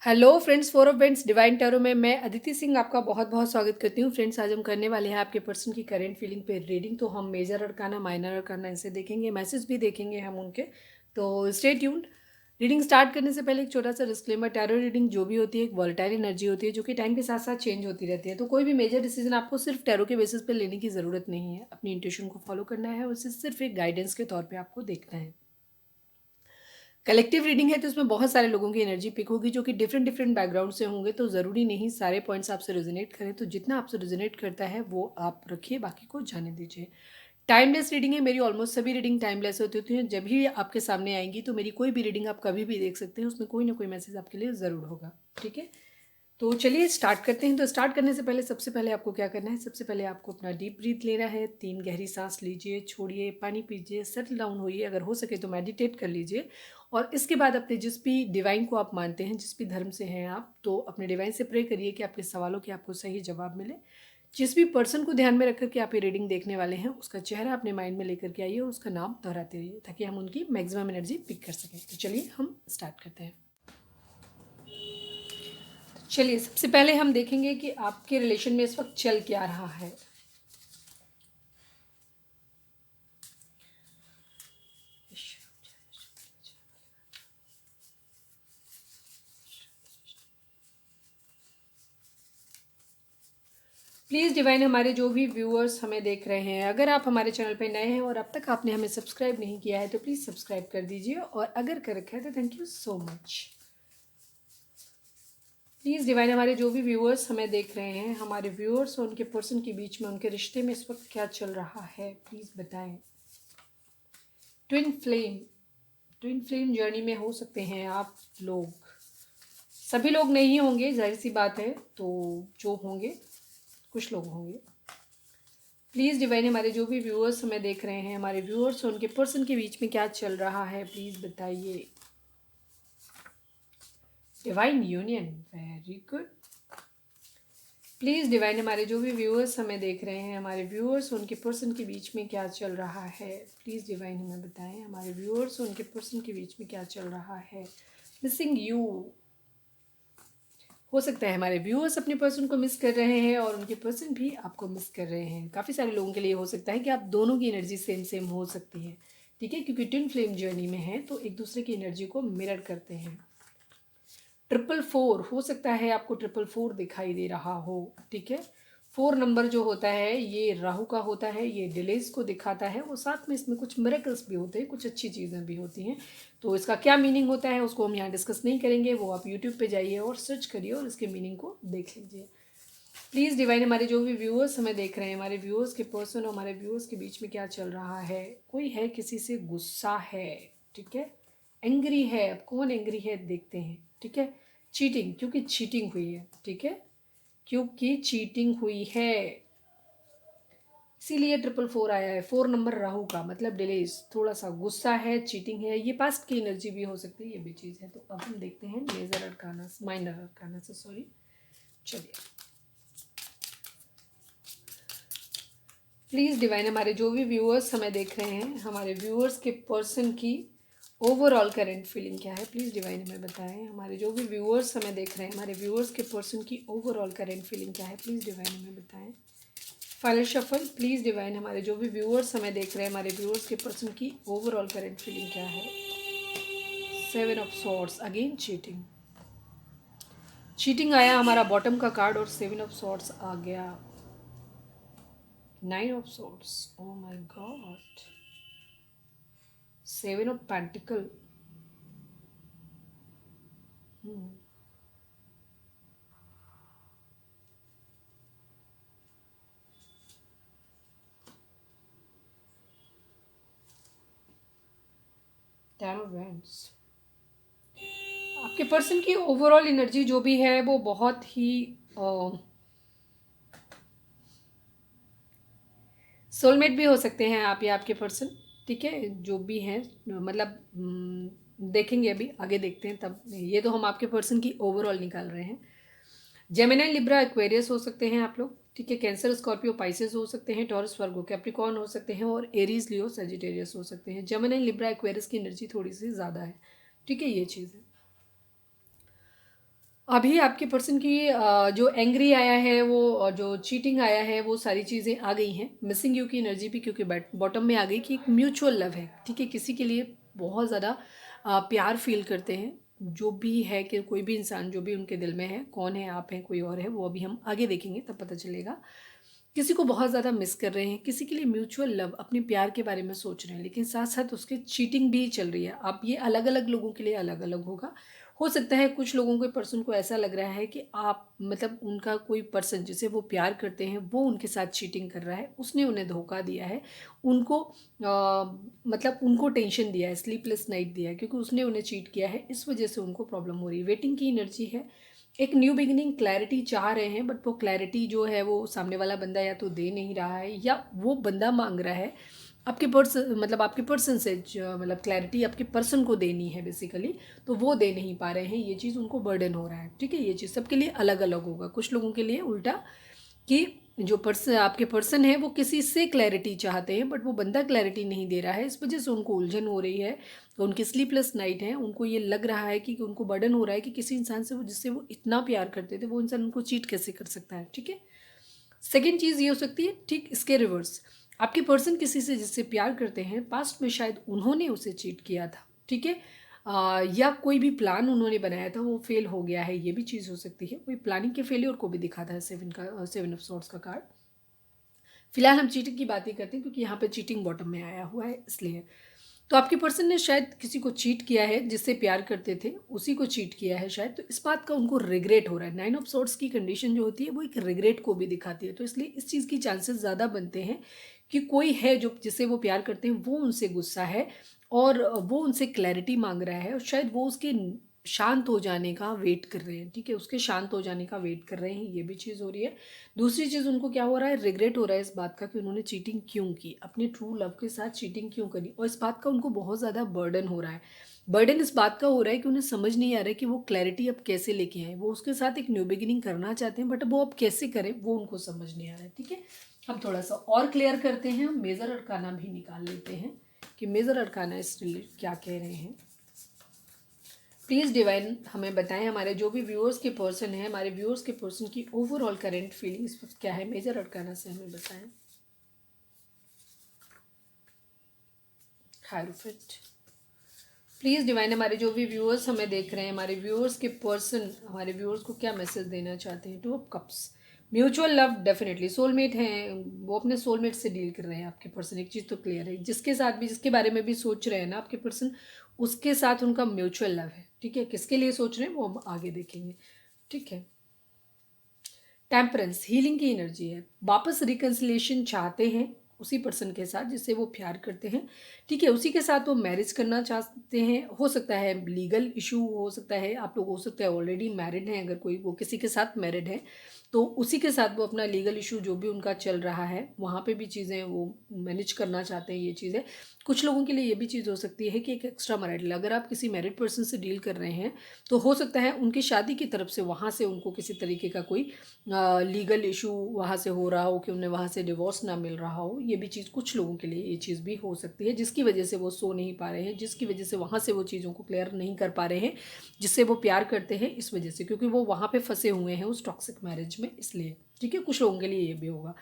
Hello friends, four of friends divine tarot में मैं अदिति सिंह आपका बहुत बहुत स्वागत करती हूँ। फ्रेंड्स, आज हम करने वाले हैं आपके पर्सन की करेंट फीलिंग पे रीडिंग। तो हम मेजर अरकाना, माइनर अरकाना इसे देखेंगे, मैसेज भी देखेंगे हम उनके। तो स्टे ट्यून्ड। रीडिंग स्टार्ट करने से पहले एक छोटा सा डिस्क्लेमर, टैरो रीडिंग जो भी होती है एक वॉलेटाइल एनर्जी होती है जो कि टाइम के साथ साथ चेंज होती रहती है। तो कोई भी मेजर डिसीजन आपको सिर्फ टैरो के बेसिस पे लेने की ज़रूरत नहीं है। अपनी इंट्यूशन को फॉलो करना है, उसे सिर्फ एक गाइडेंस के तौर पर आपको देखना है। कलेक्टिव रीडिंग है तो इसमें बहुत सारे लोगों की एनर्जी पिक होगी जो कि डिफरेंट डिफरेंट बैकग्राउंड से होंगे। तो ज़रूरी नहीं सारे पॉइंट्स आपसे रेजोनेट करें। तो जितना आपसे रेजोनेट करता है वो आप रखिए, बाकी को जाने दीजिए। टाइमलेस रीडिंग है, मेरी ऑलमोस्ट सभी रीडिंग टाइमलेस होती हैं। जब भी आपके सामने आएंगी तो मेरी कोई भी रीडिंग आप कभी भी देख सकते हैं, उसमें कोई ना कोई मैसेज आपके लिए ज़रूर होगा। ठीक है, तो चलिए स्टार्ट करते हैं। तो स्टार्ट करने से पहले सबसे पहले आपको क्या करना है, सबसे पहले आपको अपना डीप ब्रीथ लेना है। 3 गहरी सांस लीजिए, छोड़िए, पानी पीजिए, सेटल डाउन होइए। अगर हो सके तो मेडिटेट कर लीजिए। और इसके बाद अपने जिस भी डिवाइन को आप मानते हैं, जिस भी धर्म से हैं आप, तो अपने डिवाइन से प्रे करिए कि आपके सवालों के आपको सही जवाब मिले। जिस भी पर्सन को ध्यान में रखकर के आप ये रीडिंग देखने वाले हैं उसका चेहरा अपने माइंड में लेकर के आइए और उसका नाम दोहराते रहिए ताकि हम उनकी मैक्सिमम एनर्जी पिक कर सकें। तो चलिए हम स्टार्ट करते हैं। चलिए सबसे पहले हम देखेंगे कि आपके रिलेशन में इस वक्त चल क्या रहा है। प्लीज़ डिवाइन, हमारे जो भी व्यूअर्स हमें देख रहे हैं, अगर आप हमारे चैनल पर नए हैं और अब तक आपने हमें सब्सक्राइब नहीं किया है तो प्लीज़ सब्सक्राइब कर दीजिए, और अगर कर रखा है तो thank you so much. Please divine, हमारे जो भी व्यूअर्स हमें देख रहे हैं, हमारे व्यूअर्स और उनके पर्सन के बीच में, उनके रिश्ते में इस वक्त क्या चल रहा है, प्लीज़ बताएं। Twin flame, twin flame journey में हो सकते हैं आप लोग। सभी लोग नहीं होंगे, जाहिर सी बात है, तो जो होंगे कुछ लोग होंगे। प्लीज़ डिवाइन, हमारे जो भी व्यूअर्स हमें देख रहे हैं, हमारे व्यूअर्स और उनके पर्सन के बीच में क्या चल रहा है, प्लीज़ बताइए। Divine union, very good. Please divine, हमारे जो भी व्यूअर्स हमें देख रहे हैं, हमारे व्यूअर्स और उनके पर्सन के बीच में क्या चल रहा है, प्लीज़ डिवाइन हमें बताएं। हमारे व्यूअर्स और उनके पर्सन के बीच में क्या चल रहा है। मिसिंग यू, हो सकता है हमारे व्यूअर्स अपने पर्सन को मिस कर रहे हैं और उनके पर्सन भी आपको मिस कर रहे हैं। काफ़ी सारे लोगों के लिए हो सकता है कि आप दोनों की एनर्जी सेम सेम हो सकती है। ठीक है, क्योंकि ट्विन फ्लेम जर्नी में है तो एक दूसरे की एनर्जी को मिरर करते हैं। 444, हो सकता है आपको 444 दिखाई दे रहा हो। ठीक है, 4 नंबर जो होता है ये राहु का होता है, ये डिलेज को दिखाता है, वो साथ में इसमें कुछ मिरेकल्स भी होते हैं, कुछ अच्छी चीज़ें भी होती हैं। तो इसका क्या मीनिंग होता है उसको हम यहाँ डिस्कस नहीं करेंगे, वो आप यूट्यूब पे जाइए और सर्च करिए और इसके मीनिंग को देख लीजिए। प्लीज़ डिवाइन, हमारे जो भी व्यूअर्स हमें देख रहे हैं, हमारे व्यूअर्स के पर्सन और हमारे व्यूअर्स के बीच में क्या चल रहा है। कोई है किसी से गुस्सा है, ठीक है, एंग्री है। अब कौन एंग्री है देखते हैं। ठीक है, चीटिंग, क्योंकि चीटिंग हुई है। ठीक है, क्योंकि चीटिंग हुई है इसीलिए 444 आया है। 4 नंबर राहु का मतलब डिलेज, थोड़ा सा गुस्सा है, चीटिंग है, ये पास्ट की एनर्जी भी हो सकती है, ये भी चीज़ है। तो अब हम देखते हैं मेजर अरकाना, माइनर अरकाना से, सॉरी। चलिए प्लीज़ डिवाइन, हमारे जो भी व्यूअर्स हमें देख रहे हैं, हमारे व्यूअर्स के पर्सन की ओवरऑल करंट फीलिंग क्या है, प्लीज़ डिवाइन हमें बताएं। हमारे जो भी व्यूअर्स हमें देख रहे हैं, हमारे व्यूअर्स के पर्सन की ओवरऑल करंट फीलिंग क्या है, प्लीज़ डिवाइन हमें बताएं। फाइनल शफल, प्लीज़ डिवाइन, हमारे जो भी व्यूअर्स हमें देख रहे हैं, हमारे व्यूअर्स के पर्सन की ओवरऑल करंट फीलिंग क्या है। 7 of swords, again cheating, cheating आया हमारा बॉटम का कार्ड और 7 ऑफ सॉर्ड्स आ गया। 9 of swords, oh my God, 7 of pentacle, 10 of wands. आपके पर्सन की ओवरऑल एनर्जी जो भी है वो बहुत ही सोलमेट भी हो सकते हैं आप या आपके पर्सन। ठीक है, जो भी हैं, मतलब देखेंगे, अभी आगे देखते हैं तब। ये तो हम आपके पर्सन की ओवरऑल निकाल रहे हैं। जेमिनी, लिब्रा, एक्वेरियस हो सकते हैं आप लोग। ठीक है, कैंसर, स्कॉर्पियो, पाइसेस हो सकते हैं, टॉरस, वर्गो, कैप्रिकॉर्न हो सकते हैं, और एरीज, लियो, सजिटेरियस हो सकते हैं। जेमिनी, लिब्रा, एक्वेरियस की एनर्जी थोड़ी सी ज़्यादा है। ठीक है, ये चीज़ है। अभी आपके पर्सन की जो एंग्री आया है वो और जो चीटिंग आया है वो सारी चीज़ें आ गई हैं। मिसिंग यू की एनर्जी भी क्योंकि बॉटम में आ गई कि एक म्यूचुअल लव है, ठीक है, किसी के लिए बहुत ज़्यादा प्यार फील करते हैं। जो भी है कि कोई भी इंसान जो भी उनके दिल में है, कौन है, आप हैं, कोई और है, वो अभी हम आगे देखेंगे तब पता चलेगा। किसी को बहुत ज़्यादा मिस कर रहे हैं, किसी के लिए म्यूचुअल लव अपने प्यार के बारे में सोच रहे हैं, लेकिन साथ साथ उसके चीटिंग भी चल रही है। अब ये अलग अलग लोगों के लिए अलग अलग होगा। हो सकता है कुछ लोगों के पर्सन को ऐसा लग रहा है कि आप मतलब उनका कोई पर्सन जिसे वो प्यार करते हैं वो उनके साथ चीटिंग कर रहा है, उसने उन्हें धोखा दिया है, उनको मतलब उनको टेंशन दिया है, स्लीपलेस नाइट दिया है क्योंकि उसने उन्हें चीट किया है, इस वजह से उनको प्रॉब्लम हो रही है। वेटिंग की एनर्जी है, एक न्यू बिगिनिंग क्लैरिटी चाह रहे हैं, बट वो क्लैरिटी जो है वो सामने वाला बंदा या तो दे नहीं रहा है या वो बंदा मांग रहा है आपके पर्सन, मतलब आपके पर्सन से मतलब क्लैरिटी आपके पर्सन को देनी है बेसिकली, तो वो दे नहीं पा रहे हैं। ये चीज़ उनको बर्डन हो रहा है, ठीक है। ये चीज़ सबके लिए अलग अलग होगा। कुछ लोगों के लिए उल्टा कि जो पर्सन आपके पर्सन है वो किसी से क्लैरिटी चाहते हैं बट वो बंदा क्लैरिटी नहीं दे रहा है, इस वजह से उनको उलझन हो रही है, तो उनकी स्लीपलेस नाइट है। उनको ये लग रहा है कि उनको बर्डन हो रहा है कि किसी इंसान से वो जिससे वो इतना प्यार करते थे वो इंसान उनको चीट कैसे कर सकता है, ठीक है। सेकेंड चीज़ ये हो सकती है, ठीक इसके रिवर्स, आपके पर्सन किसी से जिससे प्यार करते हैं, पास्ट में शायद उन्होंने उसे चीट किया था, ठीक है। या कोई भी प्लान उन्होंने बनाया था वो फेल हो गया है, ये भी चीज़ हो सकती है। कोई प्लानिंग के फेलियर को भी दिखाता है सेवन ऑफ सॉर्ड्स का कार्ड। फिलहाल हम चीटिंग की बात ही करते हैं क्योंकि यहाँ पे चीटिंग बॉटम में आया हुआ है, इसलिए तो आपके पर्सन ने शायद किसी को चीट किया है, जिससे प्यार करते थे उसी को चीट किया है शायद, तो इस बात का उनको रिग्रेट हो रहा है। 9 ऑफ सॉर्ड्स की कंडीशन जो होती है वो एक रिग्रेट को भी दिखाती है, तो इसलिए इस चीज़ की चांसेस ज़्यादा बनते हैं कि कोई है जो जिसे वो प्यार करते हैं वो उनसे गुस्सा है और वो उनसे क्लैरिटी मांग रहा है और शायद वो उसके शांत हो जाने का वेट कर रहे हैं, ठीक है, उसके शांत हो जाने का वेट कर रहे हैं, ये भी चीज़ हो रही है। दूसरी चीज़ उनको क्या हो रहा है, रिग्रेट हो रहा है इस बात का कि उन्होंने चीटिंग क्यों की, अपने ट्रू लव के साथ चीटिंग क्यों करी, और इस बात का उनको बहुत ज़्यादा बर्डन हो रहा है। बर्डन इस बात का हो रहा है कि उन्हें समझ नहीं आ रहा है कि वो क्लैरिटी अब कैसे लेके आए। वो उसके साथ एक न्यू बिगिनिंग करना चाहते हैं बट वो अब कैसे करें वो उनको समझ नहीं आ रहा है, ठीक है। हम थोड़ा सा और क्लियर करते हैं, मेजर अरकाना भी निकाल लेते हैं कि मेजर अरकाना इस रिलेटेड क्या कह रहे हैं। प्लीज़ डिवाइन हमें बताएं, हमारे जो भी व्यूअर्स के पर्सन हैं, हमारे व्यूअर्स के पर्सन की ओवरऑल करेंट फीलिंग्स क्या है, मेजर अरकाना से हमें बताएं। हायरोफेंट, प्लीज़ डिवाइन हमारे जो भी व्यूअर्स हमें देख रहे हैं, हमारे व्यूअर्स के पर्सन हमारे व्यूअर्स को क्या मैसेज देना चाहते हैं। 2 of cups, mutual love, definitely soulmate हैं, वो अपने सोलमेट से डील कर रहे हैं आपके पर्सन। एक चीज़ तो क्लियर है, जिसके साथ भी जिसके बारे में भी सोच रहे हैं ना आपके पर्सन, उसके साथ उनका म्यूचुअल लव है, ठीक है। किसके लिए सोच रहे हैं वो हम आगे देखेंगे, ठीक है। टेम्परेंस, हीलिंग की एनर्जी है, वापस रिकन्सिलेशन चाहते हैं उसी पर्सन के साथ जिससे वो प्यार करते हैं, ठीक है, उसी के साथ वो मैरिज करना चाहते हैं। हो सकता है लीगल इशू हो सकता है, आप लोग हो सकता है ऑलरेडी मैरिड हैं, अगर कोई वो किसी के साथ मैरिड है तो उसी के साथ वो अपना लीगल इशू जो भी उनका चल रहा है वहाँ पे भी चीज़ें वो मैनेज करना चाहते हैं, ये चीज़ें। कुछ लोगों के लिए ये भी चीज़ हो सकती है कि एक एक्स्ट्रा मैरिटल, अगर आप किसी मैरिड पर्सन से डील कर रहे हैं तो हो सकता है उनकी शादी की तरफ से वहाँ से उनको किसी तरीके का कोई लीगल इशू वहाँ से हो रहा हो कि उन्हें वहाँ से डिवोर्स ना मिल रहा हो। ये भी चीज़ कुछ लोगों के लिए ये चीज़ भी हो सकती है जिसकी वजह से वो सो नहीं पा रहे हैं, जिसकी वजह से वहाँ से वो चीज़ों को क्लियर नहीं कर पा रहे हैं जिससे वो प्यार करते हैं, इस वजह से, क्योंकि वो वहाँ पे फंसे हुए हैं उस टॉक्सिक मैरिज में, इसलिए, ठीक है। कुछ लोगों के लिए ये भी होगा।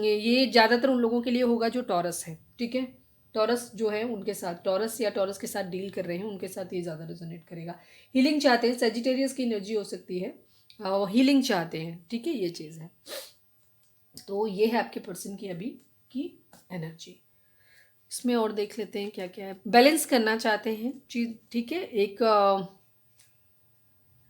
ये ज़्यादातर उन लोगों के लिए होगा जो टॉरस है, ठीक है। टॉरस जो है उनके साथ, टॉरस या टॉरस के साथ डील कर रहे हैं उनके साथ ये ज़्यादा रेजोनेट करेगा। हीलिंग चाहते हैं, सेजिटेरियस की एनर्जी हो सकती है, हीलिंग चाहते हैं, ठीक है, ये चीज़ है। तो ये है आपके पर्सन की अभी की एनर्जी। इसमें और देख लेते हैं क्या क्या है। बैलेंस करना चाहते हैं चीज़, ठीक है, एक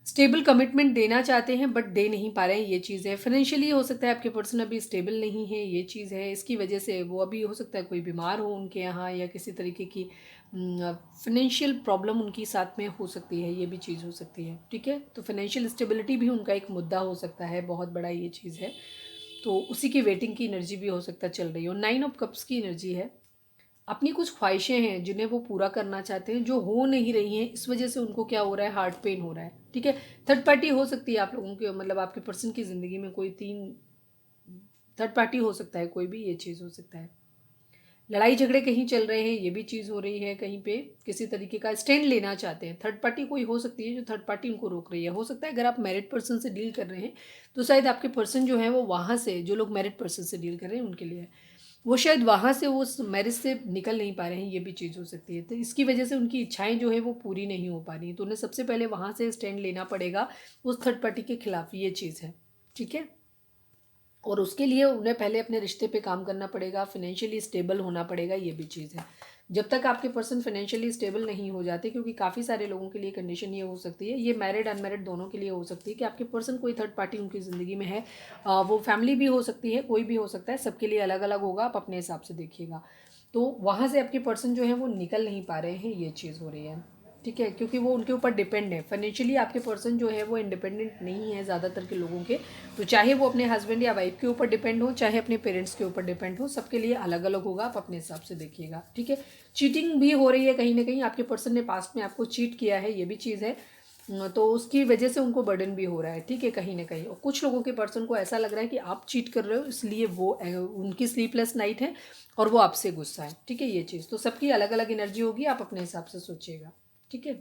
स्टेबल कमिटमेंट देना चाहते हैं बट दे नहीं पा रहे हैं, ये चीज़ है। फाइनेंशियली हो सकता है आपके पर्सन अभी स्टेबल नहीं है, ये चीज़ है, इसकी वजह से वो अभी हो सकता है कोई बीमार हो उनके यहाँ या किसी तरीके की फाइनेंशियल प्रॉब्लम उनकी साथ में हो सकती है, ये भी चीज़ हो सकती है, ठीक है। तो फाइनेंशियल स्टेबिलिटी भी उनका एक मुद्दा हो सकता है, बहुत बड़ा ये चीज़ है। तो उसी की वेटिंग की एनर्जी भी हो सकता है चल रही हो। 9 ऑफ कप्स की एनर्जी है, अपनी कुछ ख्वाहिशें हैं जिन्हें वो पूरा करना चाहते हैं जो हो नहीं रही हैं, इस वजह से उनको क्या हो रहा है, हार्ट पेन हो रहा है, ठीक है। थर्ड पार्टी हो सकती है आप लोगों के, मतलब आपके पर्सन की ज़िंदगी में कोई 3 थर्ड पार्टी हो सकता है, कोई भी ये चीज़ हो सकता है। लड़ाई झगड़े कहीं चल रहे हैं, ये भी चीज़ हो रही है। कहीं पे किसी तरीके का स्टैंड लेना चाहते हैं, थर्ड पार्टी कोई हो सकती है जो थर्ड पार्टी उनको रोक रही है। हो सकता है अगर आप मैरिड पर्सन से डील कर रहे हैं तो शायद आपके पर्सन जो है वो वहाँ से, जो लोग मैरिड पर्सन से डील कर रहे हैं उनके लिए, वो शायद वहाँ से वो मैरिज से निकल नहीं पा रहे हैं, ये भी चीज़ हो सकती है। तो इसकी वजह से उनकी इच्छाएं जो है वो पूरी नहीं हो पा रही हैं, तो उन्हें सबसे पहले वहाँ से स्टैंड लेना पड़ेगा उस थर्ड पार्टी के खिलाफ, ये चीज़ है। ठीक है, और उसके लिए उन्हें पहले अपने रिश्ते पे काम करना पड़ेगा, फिनेंशियली स्टेबल होना पड़ेगा, ये भी चीज़ है। जब तक आपके पर्सन फाइनेंशियली स्टेबल नहीं हो जाते, क्योंकि काफ़ी सारे लोगों के लिए कंडीशन ये हो सकती है, ये मैरिड अनमैरिड दोनों के लिए हो सकती है, कि आपके पर्सन कोई थर्ड पार्टी उनकी ज़िंदगी में है। वो फैमिली भी हो सकती है, कोई भी हो सकता है, सबके लिए अलग अलग होगा, आप अपने हिसाब से देखिएगा। तो वहाँ से आपके पर्सन जो है वो निकल नहीं पा रहे हैं, ये चीज़ हो रही है। ठीक है, क्योंकि वो उनके ऊपर डिपेंड है फाइनेंशियली। आपके पर्सन जो है वो इंडिपेंडेंट नहीं है ज़्यादातर के लोगों के, तो चाहे वो अपने हस्बैंड या वाइफ के ऊपर डिपेंड हो, चाहे अपने पेरेंट्स के ऊपर डिपेंड हो, सबके लिए अलग अलग होगा, आप अपने हिसाब से देखिएगा। ठीक है, चीटिंग भी हो रही है कहीं ना कहीं, आपके पर्सन ने पास्ट में आपको चीट किया है, ये भी चीज़ है। तो उसकी वजह से उनको बर्डन भी हो रहा है। ठीक है, कहीं ना कहीं, और कुछ लोगों के पर्सन को ऐसा लग रहा है कि आप चीट कर रहे हो, इसलिए वो उनकी स्लीपलेस नाइट है और वो आपसे गुस्सा है। ठीक है, ये चीज़ तो सबकी अलग अलग एनर्जी होगी, आप अपने हिसाब से सोचिएगा। ठीक है,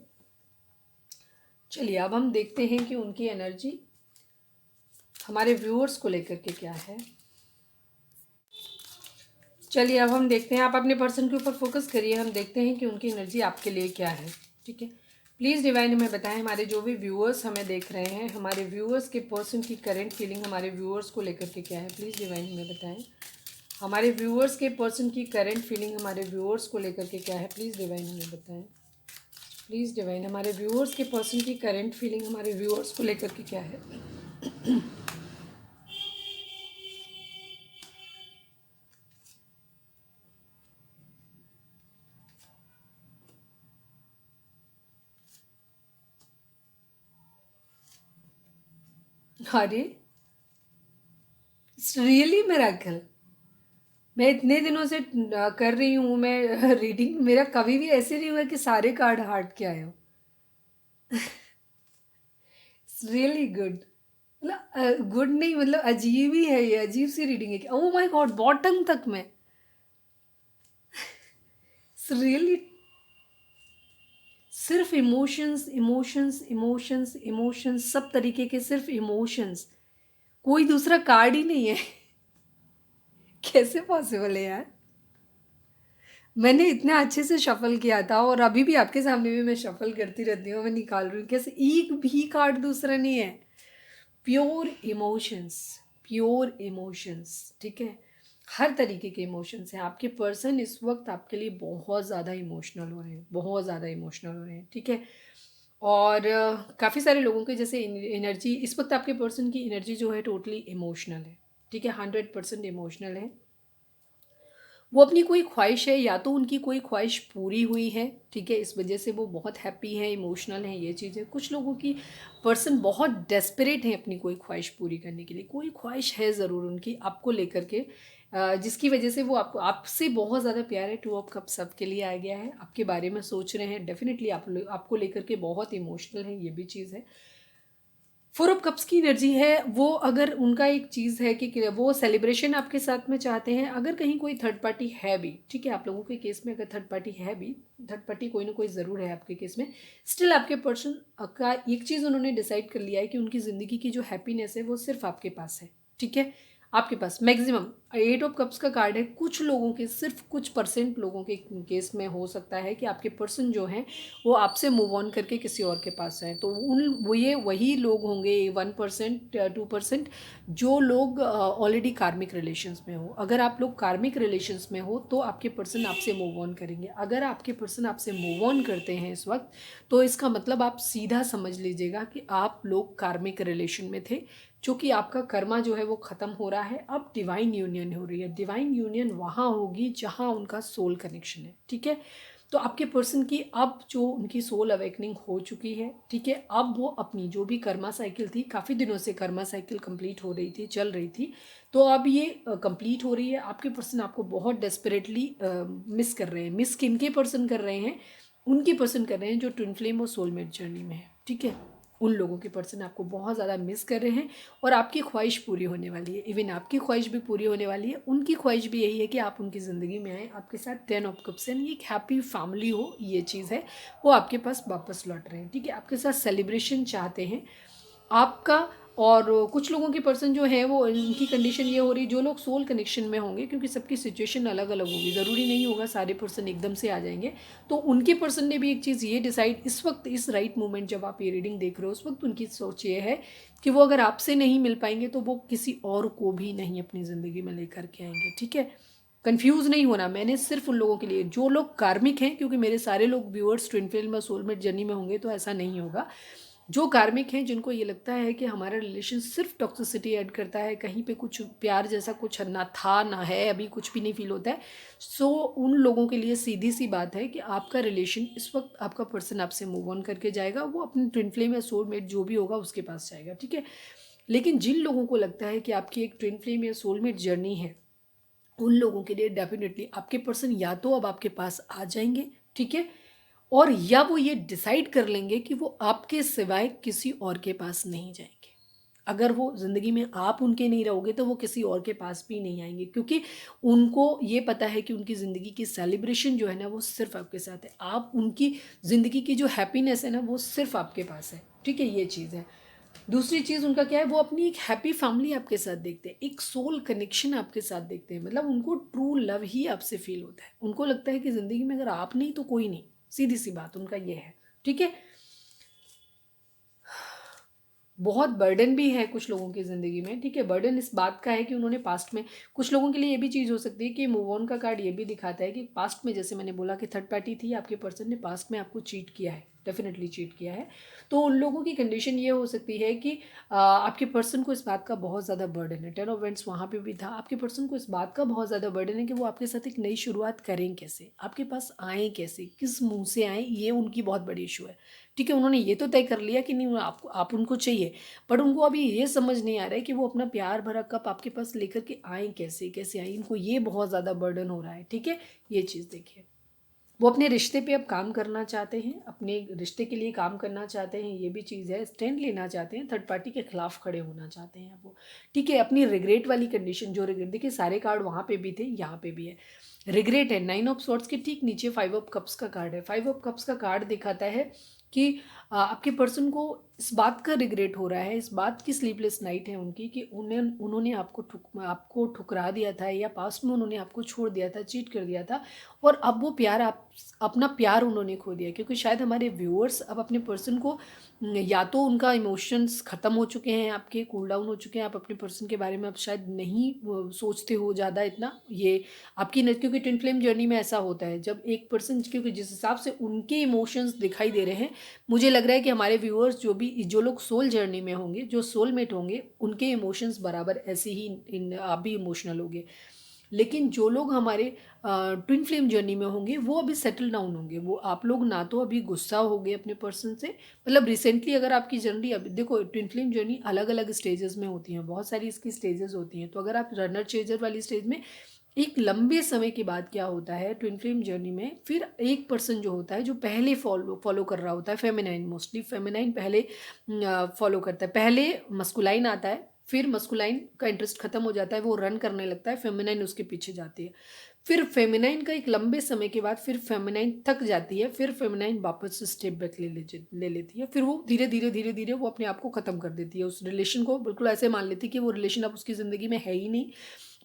चलिए अब हम देखते हैं कि उनकी एनर्जी हमारे व्यूअर्स को लेकर के क्या है। चलिए अब हम देखते हैं, आप अपने पर्सन के ऊपर फोकस करिए, हम देखते हैं कि उनकी एनर्जी आपके लिए क्या है। ठीक है, प्लीज़ डिवाइन हमें बताएं, हमारे जो भी व्यूअर्स हमें देख रहे हैं, हमारे व्यूअर्स के पर्सन की करंट फीलिंग हमारे व्यूअर्स को लेकर के क्या है। प्लीज़ डिवाइन हमें बताएं, हमारे व्यूअर्स के पर्सन की करंट फीलिंग हमारे व्यूअर्स को लेकर के क्या है। प्लीज़ डिवाइन हमें बताएं, प्लीज़ डिवाइन हमारे व्यूअर्स के पर्सन की करंट फीलिंग हमारे व्यूअर्स को लेकर के क्या है। अरे इट्स रियली मिरेकल। मैं इतने दिनों से कर रही हूँ मैं रीडिंग, मेरा कभी भी ऐसे नहीं हुआ कि सारे कार्ड हार्ट के आए हो। इट्स रियली गुड, मतलब गुड नहीं, मतलब अजीब ही है ये, अजीब सी रीडिंग है कि ओह माय गॉड, बॉटम तक में। इट्स रियली सिर्फ इमोशंस इमोशंस इमोशंस इमोशंस, सब तरीके के सिर्फ इमोशंस, कोई दूसरा कार्ड ही नहीं है। कैसे पॉसिबल है यार। मैंने इतना अच्छे से शफल किया था और अभी भी आपके सामने भी मैं शफल करती रहती हूँ, मैं निकाल रही हूँ, कैसे एक भी कार्ड दूसरा नहीं है। Pure emotions, pure emotions. ठीक है, हर तरीके के इमोशंस हैं। आपके पर्सन इस वक्त आपके लिए बहुत ज़्यादा इमोशनल हो रहे हैं, बहुत ज़्यादा इमोशनल हो रहे हैं। ठीक है, और काफ़ी सारे लोगों के जैसे एनर्जी इस वक्त आपके पर्सन की एनर्जी जो है टोटली इमोशनल है। ठीक है, 100% इमोशनल है। वो अपनी कोई ख्वाहिश है, या तो उनकी कोई ख्वाहिश पूरी हुई है, ठीक है, इस वजह से वो बहुत हैप्पी है, इमोशनल है, ये चीज़ है। कुछ लोगों की पर्सन बहुत डेस्परेट है अपनी कोई ख्वाहिश पूरी करने के लिए, कोई ख्वाहिश है ज़रूर उनकी आपको लेकर के, जिसकी वजह से वो आपको, आपसे बहुत ज़्यादा प्यार है। 2 ऑफ कप्स सबके लिए आ गया है, आपके बारे में सोच रहे हैं, डेफिनेटली आपको लेकर के बहुत इमोशनल है, ये भी चीज़ है। 4 ऑफ कप्स की एनर्जी है, वो अगर उनका एक चीज़ है कि वो सेलिब्रेशन आपके साथ में चाहते हैं। अगर कहीं कोई थर्ड पार्टी है भी, ठीक है, आप लोगों के केस में अगर थर्ड पार्टी है भी, थर्ड पार्टी कोई ना कोई ज़रूर है आपके केस में, स्टिल आपके पर्सन का एक चीज़ उन्होंने डिसाइड कर लिया है कि उनकी ज़िंदगी की जो हैप्पीनेस है वो सिर्फ आपके पास है। ठीक है, आपके पास मैक्सिमम 8 ऑफ कप्स का कार्ड है। कुछ लोगों के, सिर्फ कुछ परसेंट लोगों के केस में हो सकता है कि आपके पर्सन जो हैं वो आपसे मूव ऑन करके किसी और के पास हैं, तो वो ये वही लोग होंगे 1% 2% जो लोग ऑलरेडी कार्मिक रिलेशंस में हो। अगर आप लोग कार्मिक रिलेशंस में हो तो आपके पर्सन आपसे मूव ऑन करेंगे। अगर आपके पर्सन आपसे मूव ऑन करते हैं इस वक्त, तो इसका मतलब आप सीधा समझ लीजिएगा कि आप लोग कार्मिक रिलेशन में थे, जो कि आपका कर्मा जो है वो ख़त्म हो रहा है। अब डिवाइन यूनियन हो रही है। डिवाइन यूनियन वहाँ होगी जहाँ उनका सोल कनेक्शन है। ठीक है, तो आपके पर्सन की अब जो उनकी सोल अवेकनिंग हो चुकी है। ठीक है, अब वो अपनी जो भी कर्मा साइकिल थी, काफ़ी दिनों से कर्मा साइकिल कंप्लीट हो रही थी, चल रही थी, तो अब ये कंप्लीट हो रही है। आपके पर्सन आपको बहुत डेस्परेटली मिस कर रहे हैं। मिस किन के पर्सन कर रहे हैं? उनके पर्सन कर रहे हैं जो ट्विन फ्लेम और सोलमेट जर्नी में है। ठीक है, उन लोगों के पर्सन आपको बहुत ज़्यादा मिस कर रहे हैं और आपकी ख्वाहिश पूरी होने वाली है। इवन आपकी ख्वाहिश भी पूरी होने वाली है, उनकी ख्वाहिश भी यही है कि आप उनकी ज़िंदगी में आएँ, आपके साथ 10 ऑफ कप्स यानी एक हैप्पी फैमिली हो, ये चीज़ है। वो आपके पास वापस लौट रहे हैं, ठीक है। आपके साथ सेलिब्रेशन चाहते हैं आपका। और कुछ लोगों के पर्सन जो है वो इनकी कंडीशन ये हो रही, जो लोग सोल कनेक्शन में होंगे, क्योंकि सबकी सिचुएशन अलग अलग होगी, ज़रूरी नहीं होगा सारे पर्सन एकदम से आ जाएंगे। तो उनके पर्सन ने भी एक चीज़ ये डिसाइड इस वक्त, इस राइट मोमेंट जब आप ये रीडिंग देख रहे हो, उस वक्त उनकी सोच ये है कि वो अगर आपसे नहीं मिल पाएंगे तो वो किसी और को भी नहीं अपनी ज़िंदगी में लेकर के आएंगे, ठीक है। कंफ्यूज नहीं होना, मैंने सिर्फ उन लोगों के लिए, जो लोग कार्मिक हैं, क्योंकि मेरे सारे लोग व्यूअर्स ट्विन फ्लेम और सोलमेट जर्नी में होंगे तो ऐसा नहीं होगा। जो कार्मिक हैं, जिनको ये लगता है कि हमारा रिलेशन सिर्फ टॉक्सिसिटी ऐड करता है, कहीं पे कुछ प्यार जैसा कुछ ना था ना है, अभी कुछ भी नहीं फील होता है, सो उन लोगों के लिए सीधी सी बात है कि आपका रिलेशन इस वक्त, आपका पर्सन आपसे मूव ऑन करके जाएगा, वो अपने ट्विन फ्लेम या सोलमेट जो भी होगा उसके पास जाएगा, ठीक है। लेकिन जिन लोगों को लगता है कि आपकी एक ट्विन फ्लेम या सोलमेट जर्नी है, उन लोगों के लिए डेफिनेटली आपके पर्सन या तो अब आपके पास आ जाएंगे, ठीक है, और या वो ये डिसाइड कर लेंगे कि वो आपके सिवाय किसी और के पास नहीं जाएंगे। अगर वो ज़िंदगी में आप उनके नहीं रहोगे तो वो किसी और के पास भी नहीं आएंगे, क्योंकि उनको ये पता है कि उनकी ज़िंदगी की सेलिब्रेशन जो है ना वो सिर्फ आपके साथ है। आप उनकी ज़िंदगी की जो हैप्पीनेस है ना वो सिर्फ आपके पास है, ठीक है, ये चीज़ है। दूसरी चीज़ उनका क्या है, वो अपनी एक हैप्पी फैमिली आपके साथ देखते हैं, एक सोल कनेक्शन आपके साथ देखते हैं, मतलब उनको ट्रू लव ही आपसे फील होता है। उनको लगता है कि ज़िंदगी में अगर आप नहीं तो कोई नहीं, सीधी सी बात उनका ये है, ठीक है। बहुत बर्डन भी है कुछ लोगों की ज़िंदगी में, ठीक है। बर्डन इस बात का है कि उन्होंने पास्ट में, कुछ लोगों के लिए ये भी चीज़ हो सकती है कि मूव ऑन का कार्ड ये भी दिखाता है कि पास्ट में, जैसे मैंने बोला कि थर्ड पार्टी थी, आपके पर्सन ने पास्ट में आपको चीट किया है, डेफिनेटली चीट किया है। तो उन लोगों की कंडीशन ये हो सकती है कि आपके पर्सन को इस बात का बहुत ज़्यादा बर्डन है, 10 ऑफ वेंट्स वहाँ पे भी था, आपके पर्सन को इस बात का बहुत ज़्यादा बर्डन है कि वो आपके साथ एक नई शुरुआत करें कैसे, आपके पास आएँ कैसे, किस मुंह से आएँ, ये उनकी बहुत बड़ी इशू है, ठीक है। उन्होंने ये तो तय कर लिया कि नहीं, आप उनको चाहिए, बट उनको अभी ये समझ नहीं आ रहा है कि वो अपना प्यार भरा कप आपके पास लेकर के आए कैसे, कैसे आए, इनको ये बहुत ज़्यादा बर्डन हो रहा है, ठीक है। ये चीज़ देखिए, वो अपने रिश्ते पे अब काम करना चाहते हैं, अपने रिश्ते के लिए काम करना चाहते हैं, ये भी चीज़ है, स्टैंड लेना चाहते हैं, थर्ड पार्टी के खिलाफ खड़े होना चाहते हैं वो, ठीक है। अपनी रिग्रेट वाली कंडीशन, जो रिग्रेट, देखिए सारे कार्ड वहाँ पे भी थे, यहाँ पे भी है, रिग्रेट है। 9 ऑफ सॉर्ट्स के ठीक नीचे 5 ऑफ कप्स का कार्ड है। 5 ऑफ कप्स का कार्ड दिखाता है कि आपके पर्सन को इस बात का रिग्रेट हो रहा है, इस बात की स्लीपलेस नाइट है उनकी, कि उन्होंने आपको ठुकरा दिया था, या पास्ट में उन्होंने आपको छोड़ दिया था, चीट कर दिया था, और अब वो प्यार, आप अपना प्यार उन्होंने खो दिया। क्योंकि शायद हमारे व्यूअर्स अब अपने पर्सन को, या तो उनका इमोशंस ख़त्म हो चुके हैं, आपके कूल डाउन हो चुके हैं, आप अपने पर्सन के बारे में अब शायद नहीं सोचते हो ज़्यादा इतना, ये आपकी क्योंकि ट्विन फ्लेम जर्नी में ऐसा होता है, जब एक पर्सन, क्योंकि जिस हिसाब से उनके इमोशंस दिखाई दे रहे हैं, मुझे लग रहा है कि हमारे व्यूअर्स जो लोग सोल जर्नी में होंगे, जो सोलमेट होंगे, उनके इमोशंस बराबर ऐसे ही आप भी इमोशनल होंगे। लेकिन जो लोग हमारे ट्विन फ्लेम जर्नी में होंगे वो अभी सेटल डाउन होंगे, वो आप लोग ना तो अभी गुस्सा हो गए अपने पर्सन से, मतलब रिसेंटली अगर आपकी जर्नी, अभी देखो ट्विन फ्लेम जर्नी अलग अलग स्टेजेस में होती हैं, बहुत सारी इसकी स्टेजेस होती हैं। तो अगर आप रनर चेजर वाली स्टेज में, एक लंबे समय के बाद क्या होता है ट्विन फ्लेम जर्नी में, फिर एक पर्सन जो होता है, जो पहले फॉलो कर रहा होता है, फेमिनाइन, मोस्टली फेमिनाइन पहले फॉलो करता है, पहले मस्कुलाइन आता है, फिर मस्कुलाइन का इंटरेस्ट खत्म हो जाता है, वो रन करने लगता है, फेमिनाइन उसके पीछे जाती है, फिर फेमिनाइन का एक लंबे समय के बाद फिर फेमिनाइन थक जाती है, फिर फेमिनाइन वापस से स्टेप बैक ले लेती है, फिर वो धीरे धीरे धीरे धीरे वो अपने आप को ख़त्म कर देती है, उस रिलेशन को बिल्कुल ऐसे मान लेती है कि वो रिलेशन अब उसकी ज़िंदगी में है ही नहीं,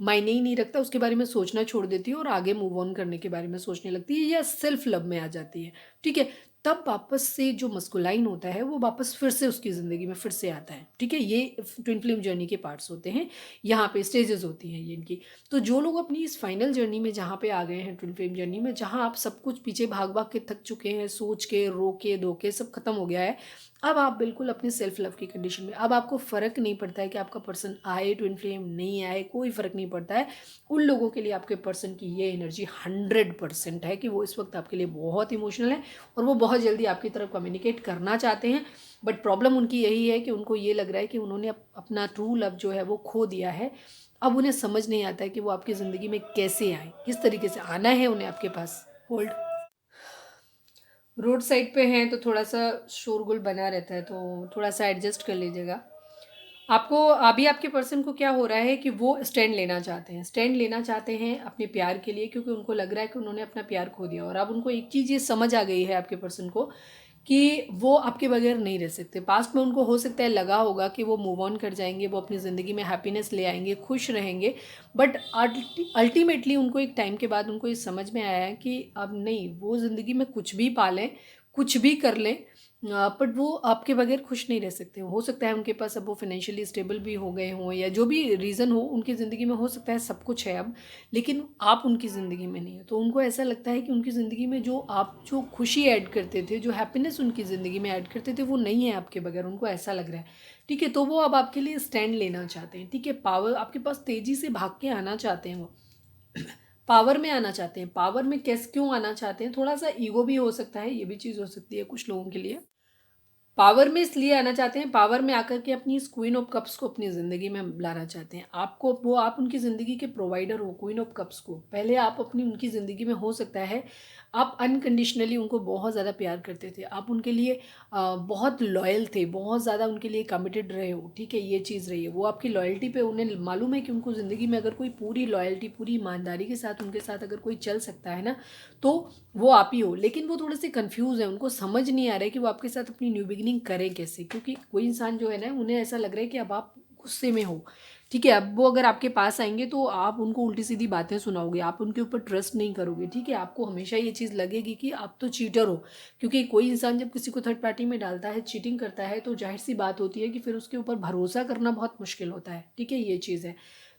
मायने ही नहीं रखता, उसके बारे में सोचना छोड़ देती है और आगे मूव ऑन करने के बारे में सोचने लगती है, या सेल्फ लव में आ जाती है, ठीक है। तब वापस से जो मस्कुलाइन होता है वो वापस फिर से उसकी ज़िंदगी में फिर से आता है, ठीक है। ये ट्विन फ्लेम जर्नी के पार्ट्स होते हैं, यहाँ पे स्टेजेस होती हैं ये इनकी। तो जो लोग अपनी इस फाइनल जर्नी में जहाँ पे आ गए हैं, ट्विन फ्लेम जर्नी में, जहाँ आप सब कुछ पीछे भाग भाग के थक चुके हैं, सोच के, रो के, धो के, सब खत्म हो गया है, अब आप बिल्कुल अपने सेल्फ लव की कंडीशन में, अब आपको फ़र्क नहीं पड़ता है कि आपका पर्सन आए ट्विन फ्लेम, नहीं आए, कोई फ़र्क नहीं पड़ता है। उन लोगों के लिए आपके पर्सन की ये एनर्जी 100% है कि वो इस वक्त आपके लिए बहुत इमोशनल है और वो बहुत जल्दी आपकी तरफ कम्युनिकेट करना चाहते हैं। बट प्रॉब्लम उनकी यही है कि उनको ये लग रहा है कि उन्होंने अपना ट्रू लव जो है वो खो दिया है। अब उन्हें समझ नहीं आता है कि वो आपकी ज़िंदगी में कैसे आए, किस तरीके से आना है उन्हें आपके पास। होल्ड। रोड साइड पे हैं तो थोड़ा सा शोरगुल बना रहता है, तो थोड़ा सा एडजस्ट कर लीजिएगा। आपको अभी आपके पर्सन को क्या हो रहा है कि वो स्टैंड लेना चाहते हैं, स्टैंड लेना चाहते हैं अपने प्यार के लिए, क्योंकि उनको लग रहा है कि उन्होंने अपना प्यार खो दिया। और अब उनको एक चीज़ ये समझ आ गई है आपके पर्सन को कि वो आपके बगैर नहीं रह सकते। पास्ट में उनको हो सकता है लगा होगा कि वो मूव ऑन कर जाएंगे, वो अपनी ज़िंदगी में हैप्पीनेस ले आएंगे, खुश रहेंगे, बट अल्टीमेटली उनको एक टाइम के बाद उनको ये समझ में आया है कि अब नहीं, वो ज़िंदगी में कुछ भी पालें, कुछ भी कर लें, बट वो आपके बगैर खुश नहीं रह सकते। हो सकता है उनके पास अब वो फाइनेंशियली स्टेबल भी हो गए हों, या जो भी रीज़न हो उनकी ज़िंदगी में, हो सकता है सब कुछ है अब, लेकिन आप उनकी ज़िंदगी में नहीं है। तो उनको ऐसा लगता है कि उनकी ज़िंदगी में जो आप जो खुशी ऐड करते थे, जो हैप्पीनेस उनकी ज़िंदगी में ऐड करते थे, वो नहीं है आपके बगैर, उनको ऐसा लग रहा है। ठीक है, तो वो अब आपके लिए स्टैंड लेना चाहते हैं। ठीक है, पावर आपके पास तेज़ी से भाग के आना चाहते हैं वो। पावर में आना चाहते हैं। पावर में कैसे क्यों आना चाहते हैं, थोड़ा सा ईगो भी हो सकता है, ये भी चीज़ हो सकती है कुछ लोगों के लिए। पावर में इसलिए आना चाहते हैं, पावर में आकर के अपनी इस क्वीन ऑफ कप्स को अपनी ज़िंदगी में लाना चाहते हैं। आपको वो, आप उनकी ज़िंदगी के प्रोवाइडर हो, क्वीन ऑफ कप्स को पहले आप अपनी उनकी ज़िंदगी में, हो सकता है आप अनकंडीशनली उनको बहुत ज़्यादा प्यार करते थे, आप उनके लिए बहुत लॉयल थे, बहुत ज़्यादा उनके लिए कमिटेड रहे हो। ठीक है, ये चीज़ रही है, वो आपकी लॉयल्टी पे, उन्हें मालूम है कि उनको ज़िंदगी में अगर कोई पूरी लॉयल्टी, पूरी ईमानदारी के साथ उनके साथ अगर कोई चल सकता है ना, तो वो आप ही हो। लेकिन वो थोड़े से कंफ्यूज है, उनको समझ नहीं आ रहा है कि वो आपके साथ अपनी न्यू बिगिनिंग करें कैसे, क्योंकि कोई इंसान जो है ना, उन्हें ऐसा लग रहा है कि अब आप गुस्से में हो। ठीक है, अब वो अगर आपके पास आएंगे तो आप उनको उल्टी सीधी बातें सुनाओगे, आप उनके ऊपर ट्रस्ट नहीं करोगे। ठीक है, आपको हमेशा ये चीज़ लगेगी कि आप तो चीटर हो, क्योंकि कोई इंसान जब किसी को थर्ड पार्टी में डालता है, चीटिंग करता है, तो जाहिर सी बात होती है कि फिर उसके ऊपर भरोसा करना बहुत मुश्किल होता है। ठीक है, ये चीज़ है।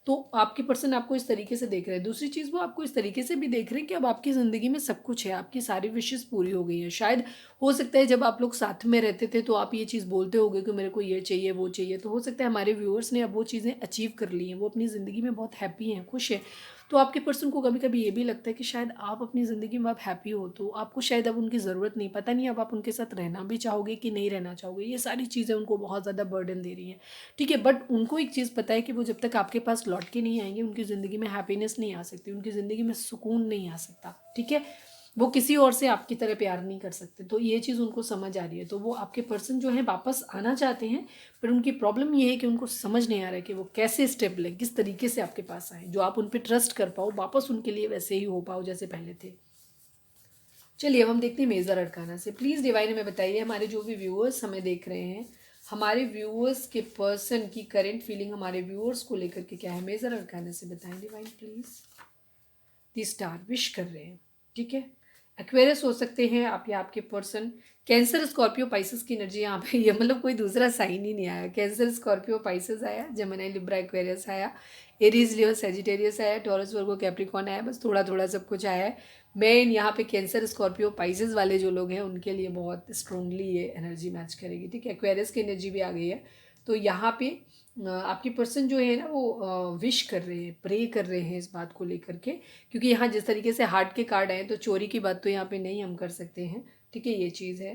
तो आपके पर्सन आपको इस तरीके से देख रहे हैं। दूसरी चीज़, वो आपको इस तरीके से भी देख रहे हैं कि अब आपकी ज़िंदगी में सब कुछ है, आपकी सारी विशेज़ पूरी हो गई हैं। शायद हो सकता है जब आप लोग साथ में रहते थे तो आप ये चीज़ बोलते होगे कि मेरे को ये चाहिए, वो चाहिए, तो हो सकता है हमारे व्यूअर्स ने अब वो चीज़ें अचीव कर ली हैं, वो अपनी ज़िंदगी में बहुत हैप्पी हैं, खुश हैं। तो आपके पर्सन को कभी कभी ये भी लगता है कि शायद आप अपनी ज़िंदगी में अब हैप्पी हो, तो आपको शायद अब उनकी ज़रूरत नहीं, पता नहीं अब आप उनके साथ रहना भी चाहोगे कि नहीं रहना चाहोगे। ये सारी चीज़ें उनको बहुत ज़्यादा बर्डन दे रही हैं। ठीक है, बट उनको एक चीज़ पता है कि वो जब तक आपके पास लौट के नहीं आएंगे, उनकी ज़िंदगी में हैप्पीनेस नहीं आ सकती, उनकी ज़िंदगी में सुकून नहीं आ सकता। ठीक है, वो किसी और से आपकी तरह प्यार नहीं कर सकते। तो ये चीज़ उनको समझ आ रही है, तो वो आपके पर्सन जो है वापस आना चाहते हैं, पर उनकी प्रॉब्लम ये है कि उनको समझ नहीं आ रहा है कि वो कैसे स्टेप लें, किस तरीके से आपके पास आए, जो आप उन पर ट्रस्ट कर पाओ, वापस उनके लिए वैसे ही हो पाओ जैसे पहले थे। चलिए अब हम देखते हैं मेजर अरकाना से। प्लीज़ डिवाइन हमें बताइए, हमारे जो भी व्यूअर्स हमें देख रहे हैं, हमारे व्यूअर्स के पर्सन की करंट फीलिंग हमारे व्यूअर्स को लेकर के क्या है, मेजर अरकाना से बताएं divine please. The star wish कर रहे हैं। ठीक है, एक्वेरियस हो सकते हैं आप या आपके पर्सन। कैंसर, स्कॉर्पियो, पाइसेस की एनर्जी यहाँ पे, ये मतलब कोई दूसरा साइन ही नहीं आया। कैंसर, स्कॉर्पियो, पाइसेस आया, जेमिनी, लिब्रा, एक्वेरियस आया, एरीज, लियो, सेजिटेरियस आया, टॉरस, वर्गो, कैप्रिकॉन आया, बस थोड़ा थोड़ा सब कुछ आया है। मेन यहाँ पे कैंसर, स्कॉर्पियो, पाइसेस वाले जो लोग हैं उनके लिए बहुत स्ट्रांगली ये एनर्जी मैच करेगी। ठीक है, एक्वेरियस की एनर्जी भी आ गई है। तो यहाँ पे आपकी पर्सन जो है ना, वो विश कर रहे हैं, प्रे कर रहे हैं इस बात को लेकर के, क्योंकि यहाँ जिस तरीके से हार्ट के कार्ड आए, तो चोरी की बात तो यहाँ पे नहीं हम कर सकते हैं। ठीक है, ये चीज़ है।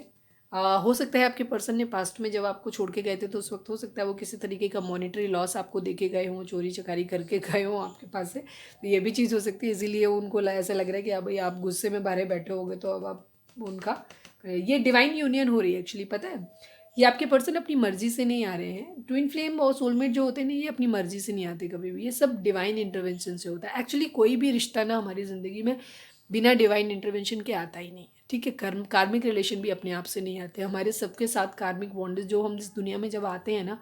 हो सकता है आपके पर्सन ने पास्ट में जब आपको छोड़ के गए थे, तो उस वक्त हो सकता है वो किसी तरीके का मॉनेटरी लॉस आपको दे के गए हों, चोरी चकारी करके गए हों आपके पास से, तो ये भी चीज़ हो सकती है। इसीलिए उनको ऐसा लग रहा है कि अब भाई आप गुस्से में बाहर बैठे होगे, तो अब आप उनका, ये डिवाइन यूनियन हो रही है एक्चुअली, पता है। ये आपके पर्सन अपनी मर्जी से नहीं आ रहे हैं। ट्विन फ्लेम और सोलमेट जो होते हैं ना, ये अपनी मर्जी से नहीं आते कभी भी, ये सब डिवाइन इंटरवेंशन से होता है। एक्चुअली कोई भी रिश्ता ना हमारी ज़िंदगी में बिना डिवाइन इंटरवेंशन के आता ही नहीं है। ठीक है, कर्म, कार्मिक रिलेशन भी अपने आप से नहीं आते। हमारे सबके साथ कार्मिक बॉन्डेज, जो हम इस दुनिया में जब आते हैं ना,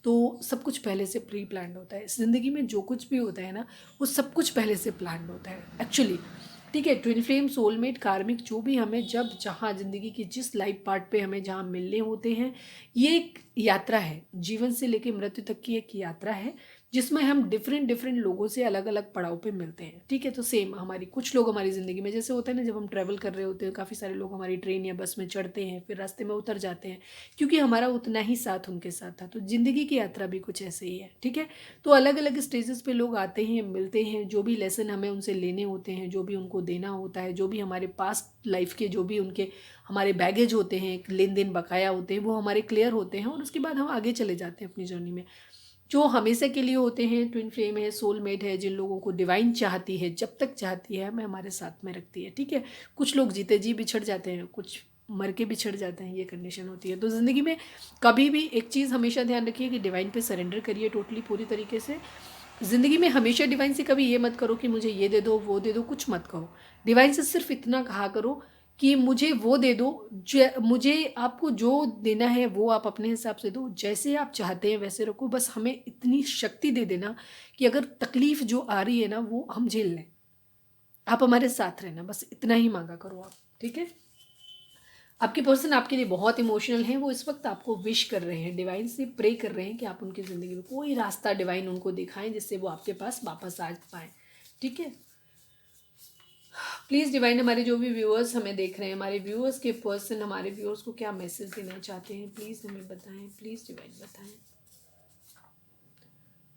तो सब कुछ पहले से प्री प्लान्ड होता है। इस ज़िंदगी में जो कुछ भी होता है ना, वो सब कुछ पहले से प्लान्ड होता है एक्चुअली। ठीक है, ट्विन फ्लेम, सोलमेट, कार्मिक, जो भी हमें जब जहाँ ज़िंदगी की जिस लाइफ पार्ट पे हमें जहाँ मिलने होते हैं, ये एक यात्रा है, जीवन से लेकर मृत्यु तक की एक यात्रा है, जिसमें हम डिफरेंट डिफरेंट लोगों से अलग अलग पड़ाव पे मिलते हैं। ठीक है, तो सेम हमारी, कुछ लोग हमारी ज़िंदगी में जैसे होता है ना, जब हम ट्रैवल कर रहे होते हैं, काफ़ी सारे लोग हमारी ट्रेन या बस में चढ़ते हैं, फिर रास्ते में उतर जाते हैं, क्योंकि हमारा उतना ही साथ उनके साथ था। तो ज़िंदगी की यात्रा भी कुछ ऐसे ही है। ठीक है, तो अलग अलग स्टेजेस पे लोग आते हैं, मिलते हैं, जो भी लेसन हमें उनसे लेने होते हैं, जो भी उनको देना होता है, जो भी हमारे पास्ट लाइफ के जो भी उनके हमारे बैगेज होते हैं, लेन देन बकाया होते हैं, वो हमारे क्लियर होते हैं, और उसके बाद हम आगे चले जाते हैं अपनी जर्नी में। जो हमेशा के लिए होते हैं, ट्विन फ्लेम है, सोलमेट है, जिन लोगों को डिवाइन चाहती है, जब तक चाहती है, हमें हमारे साथ में रखती है। ठीक है, कुछ लोग जीते जी बिछड़ जाते हैं, कुछ मर के बिछड़ जाते हैं, ये कंडीशन होती है। तो ज़िंदगी में कभी भी एक चीज़ हमेशा ध्यान रखिए कि डिवाइन पे सरेंडर करिए टोटली पूरी तरीके से। ज़िंदगी में हमेशा डिवाइन से कभी ये मत करो कि मुझे ये दे दो, वो दे दो, कुछ मत कहो। डिवाइन से सिर्फ इतना कहा करो कि मुझे वो दे दो, मुझे आपको जो देना है वो आप अपने हिसाब से दो, जैसे आप चाहते हैं वैसे रखो। बस हमें इतनी शक्ति दे देना कि अगर तकलीफ़ जो आ रही है ना वो हम झेल लें, आप हमारे साथ रहना, बस इतना ही मांगा करो आप, ठीक है। आपके पर्सन आपके लिए बहुत इमोशनल हैं, वो इस वक्त आपको विश कर रहे हैं, डिवाइन से प्रे कर रहे हैं कि आप उनकी ज़िंदगी में कोई रास्ता डिवाइन उनको दिखाएं जिससे वो आपके पास वापस आ पाएँ, ठीक है। प्लीज़ डिवाइन, हमारे जो भी व्यूअर्स हमें देख रहे हैं, हमारे व्यूअर्स के पर्सन हमारे व्यूअर्स को क्या मैसेज देना चाहते हैं, प्लीज़ हमें बताएं, प्लीज़ डिवाइन बताएं।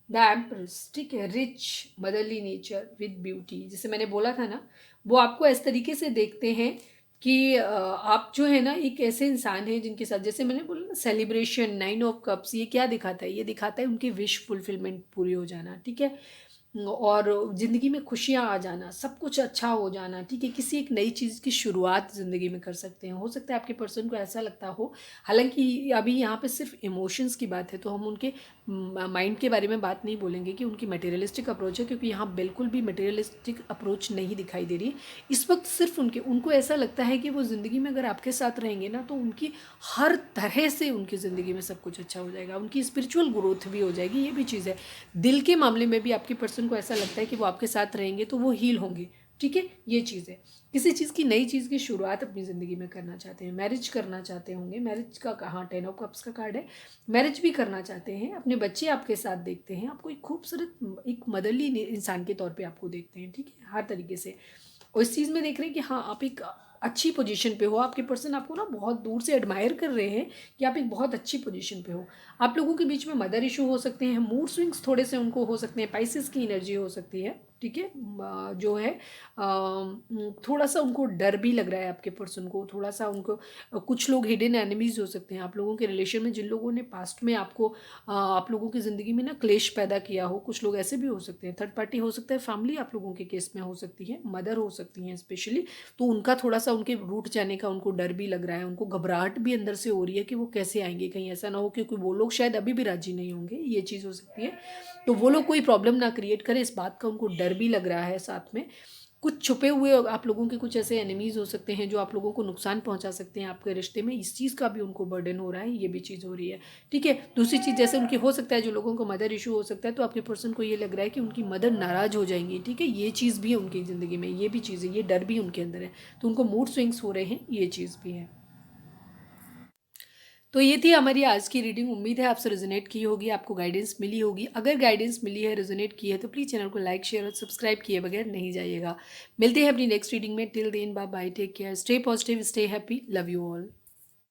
द एम्प्रेस, ठीक है, rich motherly nature with beauty, जैसे मैंने बोला था ना, वो आपको इस तरीके से देखते हैं कि आप जो है ना एक ऐसे इंसान हैं जिनके साथ, जैसे मैंने बोला ना, सेलिब्रेशन, 9 ऑफ कप्स, ये क्या दिखाता है, ये दिखाता है उनकी विश फुलफिलमेंट पूरी हो जाना, ठीक है। और ज़िंदगी में खुशियाँ आ जाना, सब कुछ अच्छा हो जाना, ठीक है। किसी एक नई चीज़ की शुरुआत ज़िंदगी में कर सकते हैं। हो सकता है आपके पर्सन को ऐसा लगता हो, हालांकि अभी यहाँ पे सिर्फ इमोशंस की बात है, तो हम उनके माइंड के बारे में बात नहीं बोलेंगे कि उनकी मटेरियलिस्टिक अप्रोच है, क्योंकि यहाँ बिल्कुल भी मटेरियलिस्टिक अप्रोच नहीं दिखाई दे रही इस वक्त। सिर्फ उनको ऐसा लगता है कि वो ज़िंदगी में अगर आपके साथ रहेंगे ना तो उनकी हर तरह से उनकी ज़िंदगी में सब कुछ अच्छा हो जाएगा, उनकी स्पिरिचुअल ग्रोथ भी हो जाएगी, ये भी चीज़ है। दिल के मामले में भी आपके पर्सन को ऐसा लगता है कि वो आपके साथ रहेंगे तो वो हील होंगे, ठीक है, ये चीज़ है। किसी चीज़ की, नई चीज़ की शुरुआत अपनी ज़िंदगी में करना चाहते हैं, मैरिज करना चाहते होंगे, मैरिज का कहाँ 10 ऑफ कप्स का कार्ड है, मैरिज भी करना चाहते हैं, अपने बच्चे आपके साथ देखते हैं, आपको एक खूबसूरत एक मदरली इंसान के तौर पे आपको देखते हैं, ठीक है, हर तरीके से। और इस चीज़ में देख रहे हैं कि हाँ आप एक अच्छी पोजीशन पे हो, आपके पर्सन आपको ना बहुत दूर से एडमायर कर रहे हैं कि आप एक बहुत अच्छी पोजीशन पे हो। आप लोगों के बीच में मदर इशू हो सकते हैं, मूड स्विंग्स थोड़े से उनको हो सकते हैं, पाइसेस की एनर्जी हो सकती है, ठीक है। जो है थोड़ा सा उनको डर भी लग रहा है आपके पर्सन को, थोड़ा सा उनको कुछ लोग हिडन एनिमीज हो सकते हैं आप लोगों के रिलेशन में, जिन लोगों ने पास्ट में आपको आप लोगों की ज़िंदगी में ना क्लेश पैदा किया हो, कुछ लोग ऐसे भी हो सकते हैं। थर्ड पार्टी हो सकता है, फैमिली आप लोगों के केस में हो सकती है, मदर हो सकती हैं स्पेशली, तो उनका थोड़ा सा उनके रूट जाने का उनको डर भी लग रहा है, उनको घबराहट भी अंदर से हो रही है कि वो कैसे आएंगे, कहीं ऐसा ना हो, क्योंकि वो लोग शायद अभी भी राजी नहीं होंगे, ये चीज़ हो सकती है। तो वो लोग कोई प्रॉब्लम ना क्रिएट करें, इस बात का उनको डर भी लग रहा है। साथ में कुछ छुपे हुए आप लोगों के कुछ ऐसे एनिमीज़ हो सकते हैं जो आप लोगों को नुकसान पहुंचा सकते हैं आपके रिश्ते में, इस चीज़ का भी उनको बर्डन हो रहा है, ये भी चीज़ हो रही है, ठीक है। दूसरी चीज़, जैसे उनकी हो सकता है जो लोगों को मदर इशू हो सकता है, तो आपके पर्सन को ये लग रहा है कि उनकी मदर नाराज़ हो जाएंगी, ठीक है, ये चीज़ भी है उनकी ज़िंदगी में, ये भी चीज़ है, ये डर भी उनके अंदर है, तो उनको मूड स्विंग्स हो रहे हैं, ये चीज़ भी है। तो ये थी हमारी आज की रीडिंग, उम्मीद है आपसे रेजोनेट की होगी, आपको गाइडेंस मिली होगी। अगर गाइडेंस मिली है, रेजोनेट की है, तो प्लीज़ चैनल को लाइक, शेयर और सब्सक्राइब किए बगैर नहीं जाइएगा। मिलते हैं अपनी नेक्स्ट रीडिंग में, till then bye bye, take care, stay positive, stay happy, love you all.